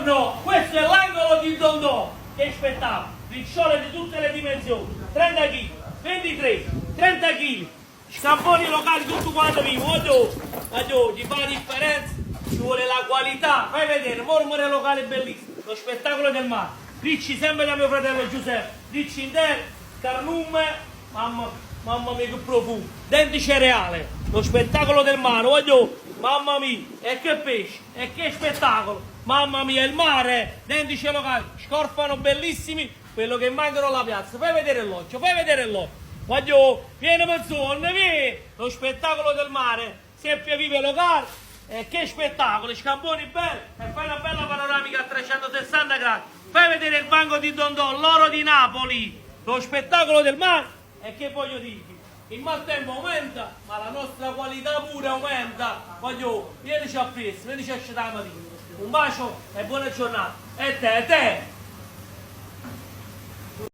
Buongiorno, questo è l'angolo di Dondò, che spettacolo, ricciole di tutte le dimensioni, 30 kg, 23, 30 kg, scamponi locali tutto quanto vivo, oggi ci fa la differenza, ci vuole la qualità, fai vedere, mormore locale bellissimo, lo spettacolo del mare, ricci sempre da mio fratello Giuseppe, ricci interi, carnume, mamma mia che profumo, denti cereale, lo spettacolo del mare, mamma mia, e che pesce, e che spettacolo, mamma mia, il mare, denti locali, scorfano bellissimi, quello che mancano alla piazza, fai vedere l'occhio, vieni Mazzone, vieni, lo spettacolo del mare, seppia vive locale, e che spettacolo, scamponi belli, e fai una bella panoramica a 360 gradi, fai vedere il banco di Dondò, l'oro di Napoli, lo spettacolo del mare, e che voglio dirti? Il maltempo aumenta, ma la nostra qualità pure aumenta. Vienici a Pesce, vienici a Scetà mattina. Un bacio e buona giornata. E te.